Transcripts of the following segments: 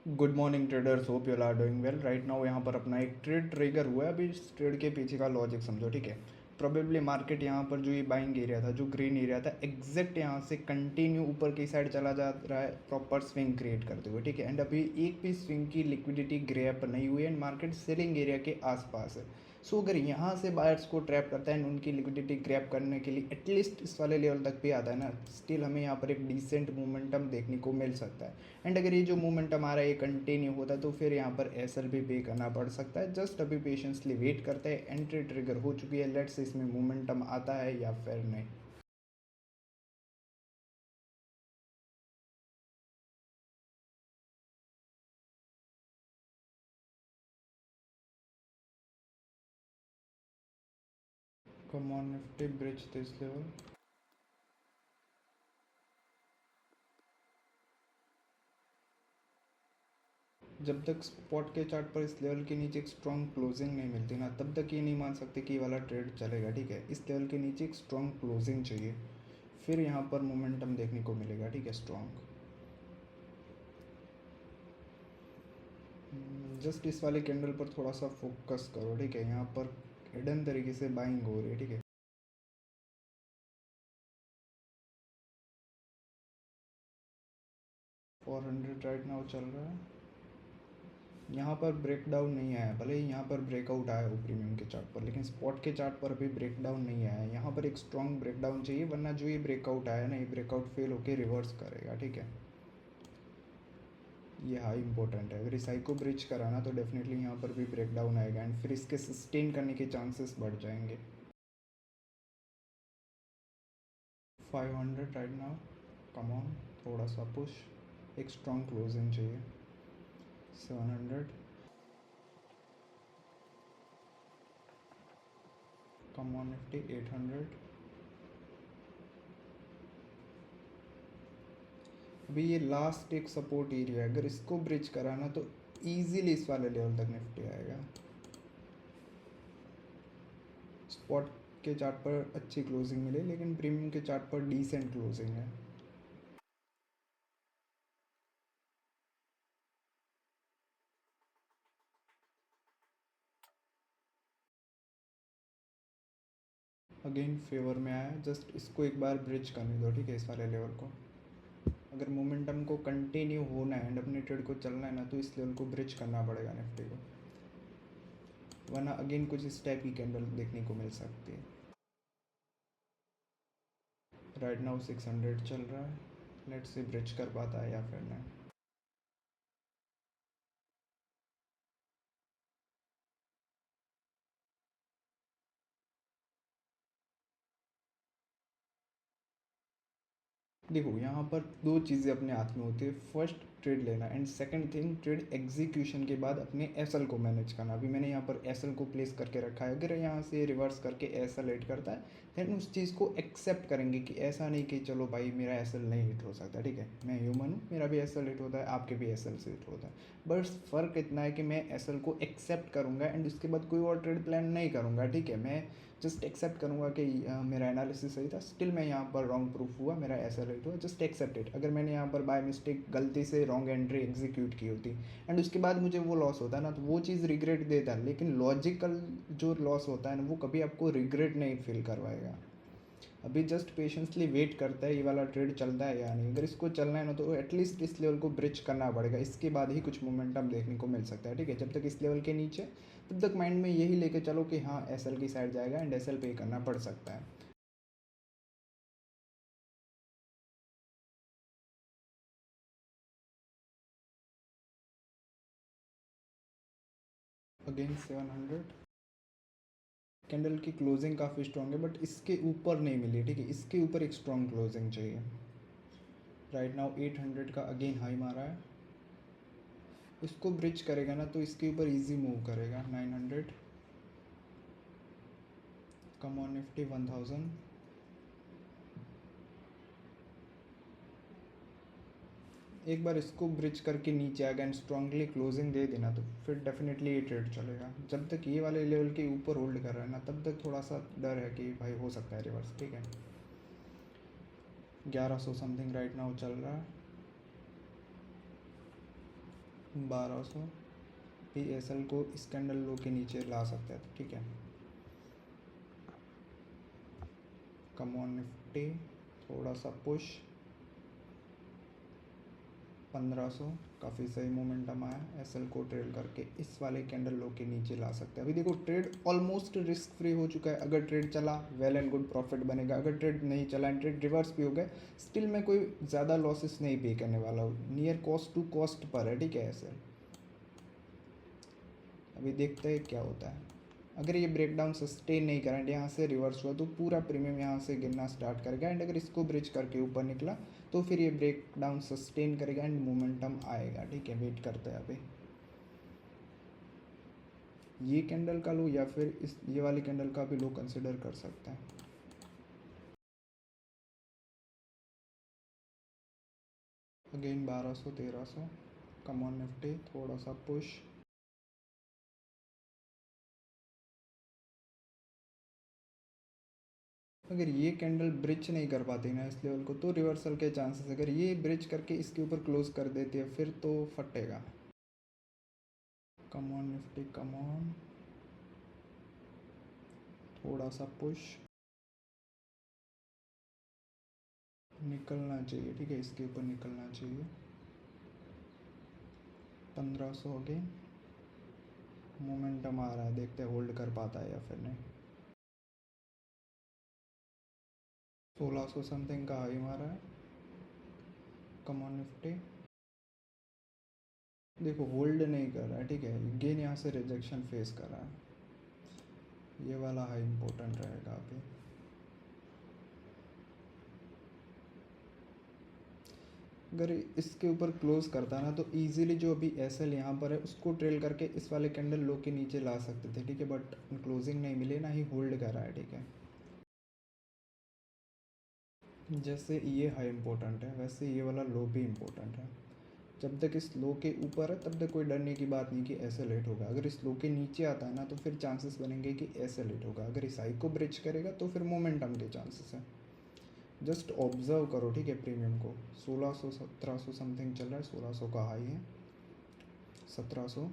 Good morning traders, hope you are doing well. Right now यहाँ पर अपना एक ट्रेड ट्रिगर हुआ है। अभी इस ट्रेड के पीछे का लॉजिक समझो, ठीक है। प्रोबेबली मार्केट यहाँ पर जो ये बाइंग एरिया था, जो ग्रीन एरिया था, एग्जैक्ट यहाँ से कंटिन्यू ऊपर की साइड चला जा रहा है, प्रॉपर स्विंग क्रिएट करते हुए, ठीक है। एंड अभी एक भी स्विंग की लिक्विडिटी ग्रैप नहीं हुई है एंड मार्केट सेलिंग एरिया के आसपास है। सो अगर यहाँ से बायर्स को ट्रैप करता है एंड उनकी लिक्विडिटी ग्रैप करने के लिए एटलीस्ट इस वाले लेवल तक भी आता है ना, स्टिल हमें यहाँ पर एक डिसेंट मोमेंटम देखने को मिल सकता है। एंड अगर ये जो मोमेंटम आ रहा है ये कंटिन्यू होता है तो फिर यहाँ पर एसएल भी पे करना पड़ सकता है। जस्ट अभी पेशेंसली वेट करते हैं। एंट्री ट्रिगर हो चुकी है, लेट्स इसमें मोमेंटम आता है या फिर नहीं। कम on Nifty bridge this level. जब तक स्पॉट के चार्ट पर इस लेवल के नीचे एक स्ट्रॉन्ग क्लोजिंग नहीं मिलती ना, तब तक ये नहीं मान सकते कि ये वाला ट्रेड चलेगा, ठीक है। इस लेवल के नीचे एक स्ट्रॉन्ग क्लोजिंग चाहिए, फिर यहाँ पर मोमेंटम देखने को मिलेगा, ठीक है, स्ट्रॉन्ग। जस्ट इस वाले कैंडल पर थोड़ा सा फोकस करो, ठीक है। यहाँ पर हिडन तरीके से बाइंग हो रही है, ठीक है। 400 राइट नाउ चल रहा है। यहाँ पर ब्रेक डाउन नहीं आया, भले ही यहाँ पर ब्रेकआउट आया हो प्रीमियम के चार्ट पर, लेकिन स्पॉट के चार्ट पर अभी ब्रेक डाउन नहीं आया है। यहाँ पर एक स्ट्रॉन्ग ब्रेक डाउन चाहिए, वरना जो ये ब्रेकआउट आया ना, ये ब्रेकआउट फेल होकर रिवर्स करेगा, ठीक है। ये हाई इंपॉर्टेंट है। अगर इस हाई को ब्रिज कराना तो डेफिनेटली यहाँ पर भी ब्रेक डाउन आएगा एंड फिर इसके सस्टेन करने के चांसेस बढ़ जाएंगे। 500 राइट नाउ, कम ऑन, थोड़ा सा पुश, एक स्ट्रॉन्ग क्लोजिंग चाहिए। 700, कम ऑन निफ्टी 800। अभी ये लास्ट एक सपोर्ट एरिया है, अगर इसको ब्रिज कराना तो ईजिली इस वाले लेवल तक निफ्टी आएगा। स्पॉट के चार्ट पर अच्छी क्लोजिंग मिले, लेकिन प्रीमियम के चार्ट पर डिसेंट क्लोजिंग है। अगेन फेवर में आया, जस्ट इसको एक बार ब्रिज करने दो, ठीक है, इस वाले लेवल को। अगर मोमेंटम को कंटिन्यू होना है एंड अपने ट्रेड को चलना है ना, तो इस लेवल को ब्रिज करना पड़ेगा निफ्टी को, वरना अगेन कुछ इस टाइप की कैंडल देखने को मिल सकती है। राइट नाउ 600 चल रहा है, लेट्स से ब्रिज कर पाता है या फिर नहीं। देखो यहाँ पर दो चीज़ें अपने हाथ में होती है, फर्स्ट ट्रेड लेना and second thing trade execution के बाद अपने एसएल को मैनेज करना। अभी मैंने यहाँ पर एसएल को प्लेस करके रखा है, अगर यहाँ से रिवर्स करके एसएल हिट करता है देन उस चीज़ को एक्सेप्ट करेंगे कि ऐसा नहीं कि चलो भाई मेरा एसएल नहीं हिट हो सकता, ठीक है। मैं ह्यूमन हूँ, मेरा भी एसएल हिट होता है, आपके भी एसएल से हिट होता है। बस फ़र्क इतना है कि मैं एसएल को एक्सेप्ट करूँगा एंड उसके बाद कोई और ट्रेड प्लान नहीं करूँगा, ठीक है। मैं जस्ट एक्सेप्ट करूँगा कि मेरा एनालिसिस सही था, स्टिल मैं यहाँ पर रॉन्ग प्रूफ हुआ, मेरा ऐसा रेट हुआ, जस्ट एक्सेप्ट इट। अगर मैंने यहाँ पर बाय मिस्टेक गलती से रॉन्ग एंट्री एग्जीक्यूट की होती एंड उसके बाद मुझे वो लॉस होता है ना, तो वो चीज़ रिग्रेट देता है, लेकिन लॉजिकल जो लॉस होता है ना, वो कभी आपको रिग्रेट नहीं फील करवाएगा। अभी जस्ट पेशेंसली वेट करता है ये वाला ट्रेड चलता है या नहीं। अगर इसको चलना है ना तो एटलीस्ट इस लेवल को ब्रिज करना पड़ेगा, इसके बाद ही कुछ मोमेंटम देखने को मिल सकता है, ठीक है। जब तक इस लेवल के नीचे, तब तक माइंड में यही लेके चलो कि हाँ एसएल की साइड जाएगा एंड एसएल पे करना पड़ सकता है। अगेन 700, कैंडल की क्लोजिंग काफ़ी स्ट्रॉन्ग है बट इसके ऊपर नहीं मिली, ठीक है। इसके ऊपर एक स्ट्रॉन्ग क्लोजिंग चाहिए। राइट नाउ 800 का अगेन हाई मारा है, इसको ब्रिज करेगा ना तो इसके ऊपर इजी मूव करेगा। 900, कम ऑन निफ्टी 1000। एक बार इसको ब्रिज करके नीचे आ गया एंड स्ट्रांगली क्लोजिंग दे देना तो फिर डेफिनेटली ये ट्रेड चलेगा। जब तक ये वाले लेवल के ऊपर होल्ड कर रहा है ना, तब तक थोड़ा सा डर है कि भाई हो सकता है रिवर्स, ठीक है। 1100 समथिंग राइट नाउ चल रहा है। 1200 भी एस एल को इस कैंडल लो के नीचे ला सकते हैं, ठीक है। कम ऑन निफ्टी थोड़ा सा पुश 1500, काफ़ी सही मोमेंटम आया। एसएल को ट्रेल करके इस वाले कैंडल लो के नीचे ला सकते हैं। अभी देखो ट्रेड ऑलमोस्ट रिस्क फ्री हो चुका है। अगर ट्रेड चला वेल एंड गुड प्रॉफिट बनेगा, अगर ट्रेड नहीं चला एंड ट्रेड रिवर्स भी हो गया स्टिल मैं कोई ज़्यादा लॉसेस नहीं पे करने वाला हूँ। Near cost to cost per है, ठीक है एसएल। अभी देखते हैं क्या होता है। अगर ये ब्रेकडाउन सस्टेन नहीं करा एंड यहाँ से रिवर्स हुआ तो पूरा प्रीमियम यहाँ से गिरना स्टार्ट करेगा एंड अगर इसको ब्रिज करके ऊपर निकला तो फिर ये ब्रेकडाउन सस्टेन करेगा एंड मोमेंटम आएगा, ठीक है। वेट करते हैं अभी ये कैंडल का लो या फिर इस ये वाली कैंडल का भी लो कंसिडर कर सकते हैं। अगेन 1200 1300 कम ऑन निफ्टी थोड़ा सा पुश। अगर ये कैंडल ब्रिज नहीं कर पाती ना इस लेवल को तो रिवर्सल के चांसेस, अगर ये ब्रिज करके इसके ऊपर क्लोज कर देती है फिर तो फटेगा। Come on Nifty come on थोड़ा सा पुश निकलना चाहिए, ठीक है। इसके ऊपर निकलना चाहिए 1500 अगेन मोमेंटम आ रहा है, देखते हैं होल्ड कर पाता है या फिर नहीं। 1600 समथिंग का हाई मारा है। कम ऑन निफ्टी देखो होल्ड नहीं कर रहा है, ठीक है। गेन यहाँ से रिजेक्शन फेस कर रहा है, ये वाला हाई इम्पोर्टेंट रहेगा अभी। अगर इसके ऊपर क्लोज करता ना तो इजीली जो अभी एस एल यहाँ पर है उसको ट्रेल करके इस वाले कैंडल लो के नीचे ला सकते थे, ठीक है। बट क्लोजिंग नहीं मिले ना ही होल्ड कर रहा है, ठीक है। जैसे ये हाई इम्पोर्टेंट है वैसे ये वाला लो भी इम्पोर्टेंट है। जब तक इस लो के ऊपर है तब तक कोई डरने की बात नहीं कि ऐसे लेट होगा। अगर इस लो के नीचे आता है ना तो फिर चांसेस बनेंगे कि ऐसे लेट होगा। अगर इस हाई को ब्रिज करेगा तो फिर मोमेंटम के चांसेस हैं। जस्ट ऑब्जर्व करो, ठीक है। प्रीमियम को 1600 1700 समथिंग चल रहा है, 1600 का हाई है, 1700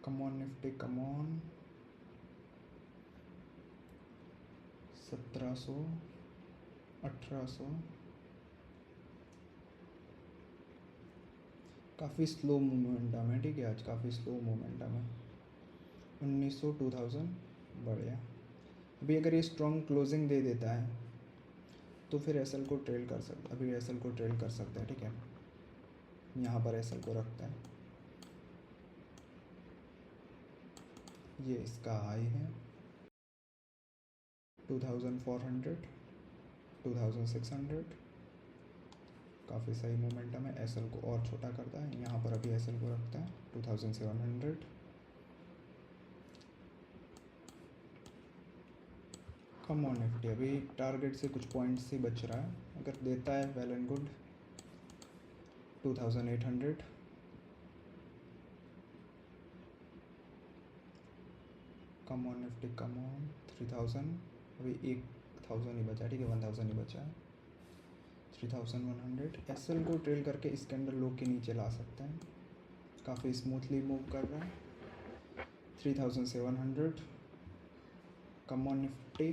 कम ऑन निफ्टी कम ऑन 1700 1800 काफ़ी स्लो मोमेंटम है, ठीक है। आज काफ़ी स्लो मोमेंटम है। 1900 2000 बढ़िया। अभी अगर ये स्ट्रॉन्ग क्लोजिंग दे देता है तो फिर एसएल को ट्रेल कर सकते, अभी एसएल को ट्रेल कर सकते हैं, ठीक है। यहाँ पर एसएल को रखते हैं, ये इसका हाई है 2400 2600 काफ़ी सही मोमेंटम है। एसएल को और छोटा करता है, यहाँ पर अभी एसएल को रखता है 2700। कम ऑन निफ्टी अभी टारगेट से कुछ पॉइंट्स ही बच रहा है, अगर देता है well and good 2800। Come on Nifty come on 3000 अभी 1000 ही बचा है, ठीक है। 1000 ही बचा है 3100। एसएल को ट्रेल करके इस कैंडल लो के नीचे ला सकते हैं, काफ़ी स्मूथली मूव कर रहा है 3700। कम ऑन निफ्टी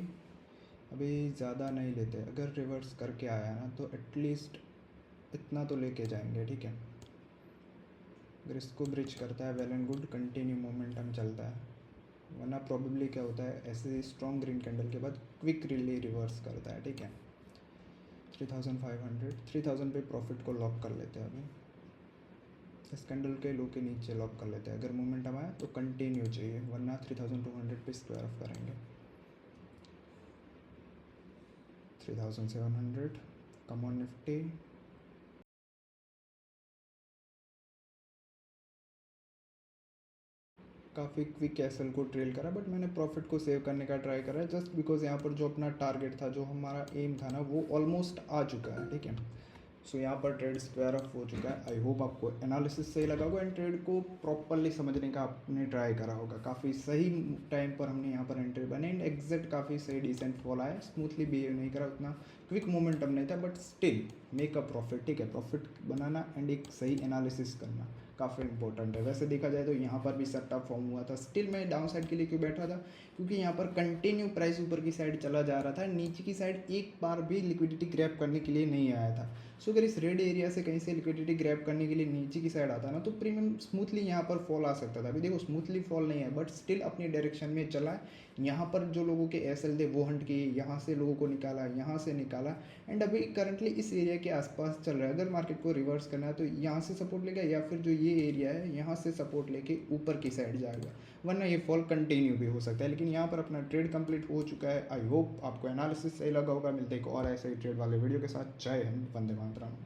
अभी ज़्यादा नहीं लेते, अगर रिवर्स करके आया ना तो एटलीस्ट इतना तो लेके जाएंगे, ठीक है। अगर इसको ब्रिज करता है well and good continue momentum चलता है, वरना प्रॉब्लली क्या होता है ऐसे स्ट्रॉन्ग ग्रीन कैंडल के बाद क्विक रिली रिवर्स करता है, ठीक है। 3500 3000 पे प्रॉफिट को लॉक कर लेते हैं अभी, इस कैंडल के लो के नीचे लॉक कर लेते हैं। अगर मोमेंटम आया तो कंटिन्यू चाहिए, वरना 3200 पे स्क्वायर ऑफ करेंगे 3700। कम ऑन निफ्टी काफ़ी क्विक एसएल को ट्रेल करा बट मैंने प्रॉफिट को सेव करने का ट्राई करा है, जस्ट बिकॉज यहाँ पर जो अपना टारगेट था जो हमारा एम था ना वो ऑलमोस्ट आ चुका है, ठीक है। सो यहाँ पर ट्रेड स्क्वायर ऑफ हो चुका है। आई होप आपको एनालिसिस सही लगा होगा एंड ट्रेड को प्रॉपरली समझने का आपने ट्राई करा होगा। काफ़ी सही टाइम पर हमने यहाँ पर एंट्री बने एंड एग्जैक्ट काफ़ी सही डिसेंट फॉल आया, स्मूथली बिहेव नहीं करा, उतना क्विक मोमेंटम नहीं था but still make a profit, ठीक है। प्रॉफिट बनाना एंड एक सही एनालिसिस करना, काफ़ी इंपॉर्टेंट है। वैसे देखा जाए तो यहाँ पर भी सट्टा फॉर्म हुआ था, स्टिल मैं डाउन साइड के लिए क्यों बैठा था, क्योंकि यहाँ पर कंटिन्यू प्राइस ऊपर की साइड चला जा रहा था, नीचे की साइड एक बार भी लिक्विडिटी ग्रैब करने के लिए नहीं आया था। सो अगर इस रेड एरिया से कहीं से लिक्विडिटी ग्रैब करने के लिए नीचे की साइड आता ना, तो प्रीमियम स्मूथली यहाँ पर फॉल आ सकता था। अभी देखो स्मूथली फॉल नहीं है, बट स्टिल अपनी डायरेक्शन में चला है। यहाँ पर जो लोगों के एसएल थे वो हंट किए, यहाँ से लोगों को निकाला, यहाँ से निकाला, एंड अभी करंटली इस एरिया के आसपास चल रहा है। अगर मार्केट को रिवर्स करना है तो यहाँ से सपोर्ट लेगा, या फिर जो ये एरिया है यहाँ से सपोर्ट लेके ऊपर की साइड जाएगा, वरना ये फॉल कंटिन्यू भी हो सकता है। लेकिन यहाँ पर अपना ट्रेड कंप्लीट हो चुका है। आई होप आपको एनालिसिस सही लगा होगा। मिलते हैं एक और ऐसे ही ट्रेड वाले वीडियो के साथ। जय हिंद, वंदे मातरम।